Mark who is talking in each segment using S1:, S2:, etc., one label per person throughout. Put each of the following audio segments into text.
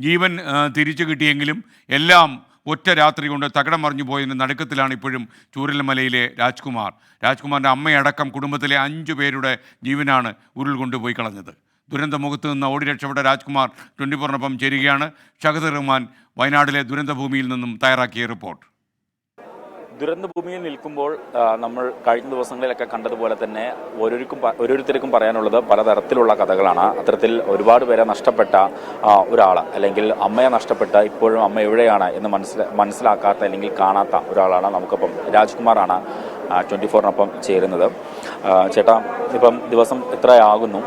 S1: ജീവൻ തിരിച്ചു കിട്ടിയെങ്കിലും എല്ലാം ഒറ്റ രാത്രി കൊണ്ട് തകിടം മറിഞ്ഞു പോയതിൻ്റെ നടുക്കത്തിലാണ് ഇപ്പോഴും ചൂരൽമലയിലെ രാജ്കുമാർ. രാജ്കുമാറിൻ്റെ അമ്മയടക്കം കുടുംബത്തിലെ 5 പേരുടെ ജീവനാണ് ഉരുൾ കൊണ്ടുപോയി കളഞ്ഞത്. ദുരന്തമുഖത്ത് നിന്ന് ഓടി രക്ഷപ്പെട്ട രാജ്കുമാർ 24-നൊപ്പം ചേരുകയാണ്. ഷഹദ് റഹ്മാൻ വയനാട്ടിലെ ദുരന്തഭൂമിയിൽ നിന്നും തയ്യാറാക്കിയ റിപ്പോർട്ട്.
S2: ദുരന്തഭൂമിയിൽ നിൽക്കുമ്പോൾ നമ്മൾ കഴിഞ്ഞ ദിവസങ്ങളിലൊക്കെ കണ്ടതുപോലെ തന്നെ ഓരോരുത്തർക്കും പറയാനുള്ളത് പലതരത്തിലുള്ള കഥകളാണ്. അത്തരത്തിൽ ഒരുപാട് പേരെ നഷ്ടപ്പെട്ട ഒരാൾ, അല്ലെങ്കിൽ അമ്മയെ നഷ്ടപ്പെട്ട ഇപ്പോഴും അമ്മ എവിടെയാണ് എന്ന് മനസ്സിലാക്കാത്ത അല്ലെങ്കിൽ കാണാത്ത ഒരാളാണ് നമുക്കിപ്പം. രാജ്കുമാറാണ് 24-നൊപ്പം ചേരുന്നത്. ചേട്ടാ, ഇപ്പം ദിവസം എത്രയാകുന്നു?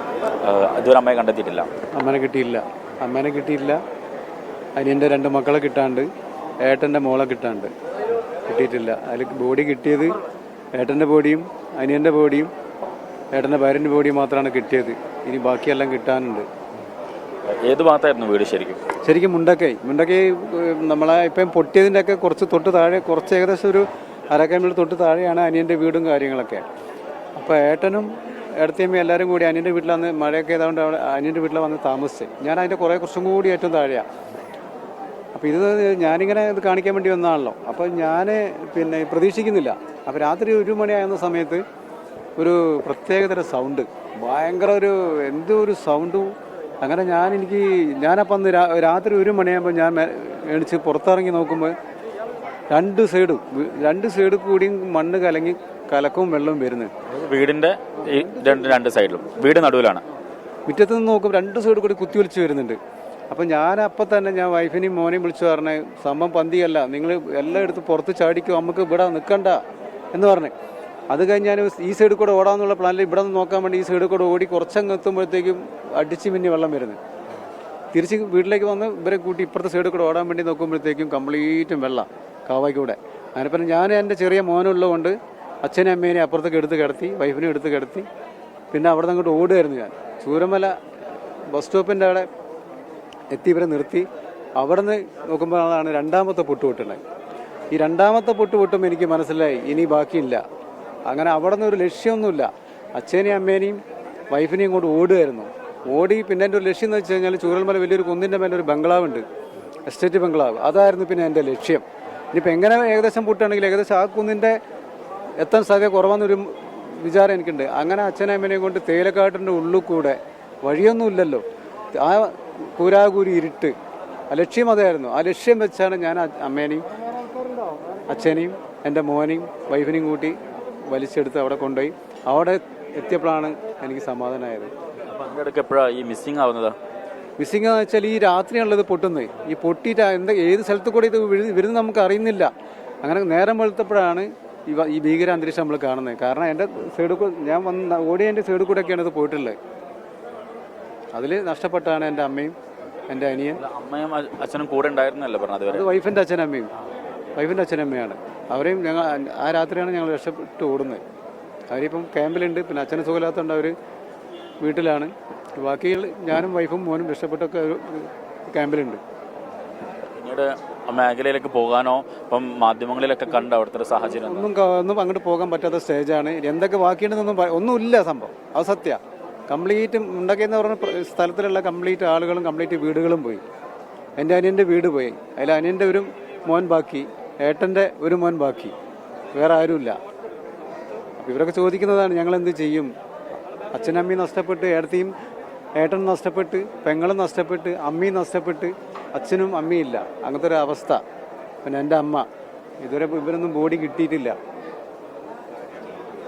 S2: ഇതുവരെ അമ്മയെ കണ്ടെത്തിയിട്ടില്ല.
S3: അമ്മേനെ കിട്ടിയില്ല. അനിയൻ്റെ 2 മക്കളെ കിട്ടാണ്ട്, ഏട്ടൻ്റെ മോളെ കിട്ടിയിട്ടില്ല. അതിൽ ബോഡി കിട്ടിയത് ഏട്ടൻ്റെ ബോഡിയും അനിയൻ്റെ ബോഡിയും ഏട്ടൻ്റെ ഭാര്യൻ്റെ ബോഡിയും മാത്രമാണ് കിട്ടിയത്. ഇനി ബാക്കിയെല്ലാം കിട്ടാനുണ്ട്.
S2: ഏത് ഭാഗത്തായിരുന്നു വീട്?
S3: ശരിക്കും മുണ്ടക്കൈ നമ്മളെ ഇപ്പം പൊട്ടിയതിൻ്റെ ഒക്കെ കുറച്ച് തൊട്ട് താഴെ, കുറച്ച് ഏകദേശം ഒരു 1/2 കിലോമീറ്റർ തൊട്ട് താഴെയാണ് അനിയൻ്റെ വീടും കാര്യങ്ങളൊക്കെ. അപ്പോൾ ഏട്ടനും ഏടത്തിയമ്മയും എല്ലാവരും കൂടി അനിയൻ്റെ വീട്ടിലാണ്, മഴയൊക്കെ ആയതുകൊണ്ട് അവിടെ അനിയൻ്റെ വീട്ടിൽ വന്ന് താമസിച്ചത്. ഞാൻ അതിൻ്റെ കുറച്ചും കൂടി ഏറ്റവും താഴെയാണ്. അപ്പോൾ ഞാനിങ്ങനെ ഇത് കാണിക്കാൻ വേണ്ടി വന്നതാണല്ലോ. അപ്പോൾ ഞാൻ പ്രതീക്ഷിക്കുന്നില്ല. അപ്പോൾ രാത്രി 1 മണിയാകുന്ന സമയത്ത് ഒരു പ്രത്യേകതര സൗണ്ട്, ഭയങ്കര എന്തോ ഒരു സൗണ്ടും. അങ്ങനെ ഞാനപ്പം അന്ന് രാത്രി 1 മണിയാകുമ്പോൾ ഞാൻ എണിച്ച് പുറത്തിറങ്ങി നോക്കുമ്പോൾ രണ്ട് സൈഡ് കൂടിയും മണ്ണ് കലങ്ങി കലക്കവും വെള്ളവും വരുന്നത്.
S2: വീടിൻ്റെ രണ്ട് സൈഡിലും, വീട് നടുവിലാണ്.
S3: മുറ്റത്ത് നിന്ന് നോക്കുമ്പോൾ 2 സൈഡ് കൂടി കുത്തിയൊലിച്ച് വരുന്നുണ്ട്. അപ്പം അപ്പം തന്നെ ഞാൻ വൈഫിനെയും മോനെയും വിളിച്ചു പറഞ്ഞേ, സംഭവം പന്തിയല്ല, നിങ്ങൾ എല്ലാം എടുത്ത് പുറത്ത് ചാടിക്കും, നമുക്ക് ഇവിടെ നിൽക്കണ്ട എന്ന് പറഞ്ഞു. അത് കഴിഞ്ഞ് ഞാൻ ഈ സൈഡിൽ കൂടെ ഓടാമെന്നുള്ള പ്ലാനിൽ ഇവിടെ നിന്ന് നോക്കാൻ വേണ്ടി ഈ സൈഡിൽ കൂടെ ഓടി കുറച്ചങ്ങ് എത്തുമ്പോഴത്തേക്കും അടിച്ച് മിന്നി വെള്ളം വരുന്നത്. തിരിച്ച് വീട്ടിലേക്ക് വന്ന് ഇവരെ കൂട്ടി ഇപ്പുറത്തെ സൈഡിൽ കൂടെ ഓടാൻ വേണ്ടി നോക്കുമ്പോഴത്തേക്കും കംപ്ലീറ്റും വെള്ളം കാവായിക്കൂടെ. അതിനിപ്പം ഞാൻ എൻ്റെ ചെറിയ മോനുള്ളതുകൊണ്ട് അച്ഛനെ അമ്മേനെ അപ്പുറത്തേക്ക് എടുത്ത് കിടത്തി, വൈഫിനെ എടുത്ത് കിടത്തി. പിന്നെ അവിടെ നിന്ന് അങ്ങോട്ട് ഓടുമായിരുന്നു. ഞാൻ ചൂരമല ബസ് സ്റ്റോപ്പിൻ്റെ അവിടെ എത്തി ഇവരെ നിർത്തി. അവിടെ നിന്ന് നോക്കുമ്പോഴാണ് 2ാമത്തെ പൊട്ട് പൊട്ടുന്നത്. ഈ 2ാമത്തെ പൊട്ട് പൊട്ടുമ്പോൾ എനിക്ക് മനസ്സിലായി ഇനി ബാക്കിയില്ല. അങ്ങനെ അവിടെ നിന്ന് ഒരു ലക്ഷ്യമൊന്നുമില്ല. അച്ഛനെയും അമ്മേനെയും വൈഫിനെയും കൊണ്ട് ഓടുമായിരുന്നു. പിന്നെ എൻ്റെ ഒരു ലക്ഷ്യം എന്ന് വെച്ച് കഴിഞ്ഞാൽ ചൂരൽമല വലിയൊരു കുന്നിൻ്റെ മേലെ ഒരു ബംഗ്ലാവുണ്ട്, എസ്റ്റേറ്റ് ബംഗ്ലാവ്. അതായിരുന്നു പിന്നെ എൻ്റെ ലക്ഷ്യം. ഇനിയിപ്പോൾ എങ്ങനെ ഏകദേശം പൊട്ടുകയാണെങ്കിൽ ഏകദേശം ആ കുന്നിൻ്റെ എത്താൻ സാധ്യത കുറവെന്നൊരു വിചാരം എനിക്കുണ്ട്. അങ്ങനെ അച്ഛനെ അമ്മേനെയും കൊണ്ട് തേയിലക്കാട്ടിൻ്റെ ഉള്ളിൽ കൂടെ, വഴിയൊന്നുമില്ലല്ലോ, ആ കൂരാകൂരി ഇരുട്ട്, ആ ലക്ഷ്യം അതായിരുന്നു. ആ ലക്ഷ്യം വെച്ചാണ് ഞാൻ അമ്മേനെയും അച്ഛനെയും എൻ്റെ മോനെയും വൈഫിനെയും കൂട്ടി വലിച്ചെടുത്ത് അവിടെ കൊണ്ടുപോയി. അവിടെ എത്തിയപ്പോഴാണ് എനിക്ക് സമാധാനമായത്.
S2: എപ്പോഴാണ് ഈ മിസ്സിംഗ് ആവുന്നത്?
S3: മിസ്സിംഗ് എന്ന് വെച്ചാൽ ഈ രാത്രിയാണുള്ളത് പൊട്ടുന്നത്. ഈ പൊട്ടിയിട്ട് ഏത് സ്ഥലത്ത് കൂടെ ഇത് വരുന്നത് നമുക്ക് അറിയുന്നില്ല. അങ്ങനെ നേരം വെളുത്തപ്പോഴാണ് ഈ ഭീകര അന്തരീക്ഷം നമ്മൾ കാണുന്നത്. കാരണം എൻ്റെ ഞാൻ ഓടിയതിൻ്റെ സൈഡിൽ കൂടെയൊക്കെയാണ് ഇത് പോയിട്ടുള്ളത്. അതിൽ നഷ്ടപ്പെട്ടാണ് എൻ്റെ അമ്മയും എൻ്റെ അനിയൻ.
S2: അമ്മയും അച്ഛനും കൂടെ ഉണ്ടായിരുന്നല്ലോ പറഞ്ഞത്?
S3: അത് വൈഫിൻ്റെ അച്ഛനമ്മയാണ്. അവരെയും ആ രാത്രിയാണ് ഞങ്ങൾ രക്ഷപ്പെട്ട് ഓടുന്നത്. അവരിപ്പം ക്യാമ്പിലുണ്ട്. പിന്നെ അച്ഛന് സുഖമില്ലാത്തതുകൊണ്ട് അവർ വീട്ടിലാണ്. ബാക്കി ഞാനും വൈഫും മോനും രക്ഷപ്പെട്ടൊക്കെ ക്യാമ്പിലുണ്ട്.
S2: പിന്നീട് മേഖലയിലേക്ക് പോകാനോ ഇപ്പം മാധ്യമങ്ങളിലൊക്കെ കണ്ട അവിടുത്തെ സാഹചര്യം
S3: ഒന്നും അങ്ങോട്ട് പോകാൻ പറ്റാത്ത സ്റ്റേജാണ്. എന്തൊക്കെ ബാക്കിയുണ്ടെന്നൊന്നും ഒന്നുമില്ല. സംഭവം അത് സത്യമാണ്. കംപ്ലീറ്റ് മുണ്ടക്കയെന്ന് പറഞ്ഞ സ്ഥലത്തിലുള്ള കംപ്ലീറ്റ് ആളുകളും കംപ്ലീറ്റ് വീടുകളും പോയി. എൻ്റെ അനിയൻ്റെ വീട് പോയി. അതിൽ അനിയൻ്റെ ഒരു മോൻ ബാക്കി, ഏട്ടൻ്റെ ഒരു മോൻ ബാക്കി, വേറെ ആരുമില്ല. അപ്പോൾ ഇവരൊക്കെ ചോദിക്കുന്നതാണ് ഞങ്ങളെന്ത് ചെയ്യും? അച്ഛനമ്മയും നഷ്ടപ്പെട്ട്, ഏട്ടൻ നഷ്ടപ്പെട്ട്, പെങ്ങളും നഷ്ടപ്പെട്ട്, അമ്മയും നഷ്ടപ്പെട്ട്, അച്ഛനും അമ്മയില്ല. അങ്ങനത്തെ ഒരു അവസ്ഥ. പിന്നെ എൻ്റെ അമ്മ ഇവരൊന്നും ബോഡി കിട്ടിയിട്ടില്ല.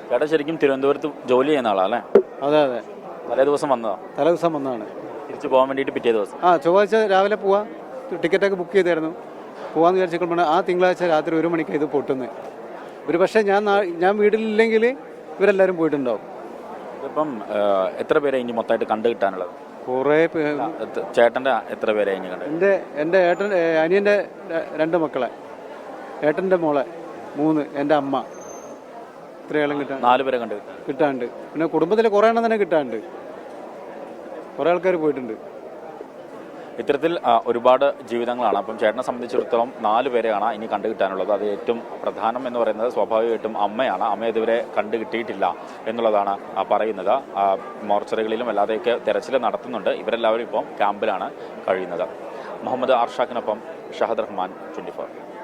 S2: ചേട്ടാ ശരിക്കും തിരുവനന്തപുരത്ത് ജോലി ചെയ്യുന്ന ആളാല്ലേ?
S3: അതെ.
S2: തലേദിവസം വന്നതാണ്. തിരിച്ചു പോകാൻ വേണ്ടിയിട്ട് പിറ്റേ ദിവസം
S3: ചൊവ്വാഴ്ച രാവിലെ പോവാം. ടിക്കറ്റൊക്കെ ബുക്ക് ചെയ്തായിരുന്നു. പോകാമെന്ന് വിചാരിച്ചപ്പോൾ ആ തിങ്കളാഴ്ച രാത്രി 1 മണിക്ക് ഇത് പൊട്ടുന്നത്. ഒരു പക്ഷേ ഞാൻ വീട്ടിലില്ലെങ്കിൽ ഇവരെല്ലാവരും പോയിട്ടുണ്ടാവും.
S2: ഇപ്പം എത്ര പേരെ ഇനി മൊത്തമായിട്ട് കണ്ടു കിട്ടാനുള്ളത്?
S3: കുറേ
S2: ചേട്ടൻ്റെ എത്ര പേരെ ഇനി കണ്ടത്?
S3: എൻ്റെ അനിയൻ്റെ 2 മക്കളെ, ഏട്ടൻ്റെ മോളെ 3, എൻ്റെ അമ്മ, ഇത്രയാളും
S2: 4 പേരെ
S3: കിട്ടാണ്ട്. പിന്നെ കുടുംബത്തിലെ കുറേ എണ്ണം തന്നെ കിട്ടാണ്ട്. കുറേ ആൾക്കാർ പോയിട്ടുണ്ട്.
S2: ഇത്തരത്തിൽ ഒരുപാട് ജീവിതങ്ങളാണ്. അപ്പം ചേട്ടനെ സംബന്ധിച്ചിടത്തോളം 4 പേരെയാണ് ഇനി കണ്ടു കിട്ടാനുള്ളത്. അത് ഏറ്റവും പ്രധാനം എന്ന് പറയുന്നത് സ്വാഭാവികമായിട്ടും അമ്മയാണ്. അമ്മ ഇതുവരെ കണ്ടു കിട്ടിയിട്ടില്ല എന്നുള്ളതാണ് പറയുന്നത്. മോർച്ചറികളിലും അല്ലാതെയൊക്കെ തെരച്ചിൽ നടത്തുന്നുണ്ട്. ഇവരെല്ലാവരും ഇപ്പോൾ ക്യാമ്പിലാണ് കഴിയുന്നത്. മുഹമ്മദ് അർഷാഖിനൊപ്പം ഷഹദ് റഹ്മാൻ, 24.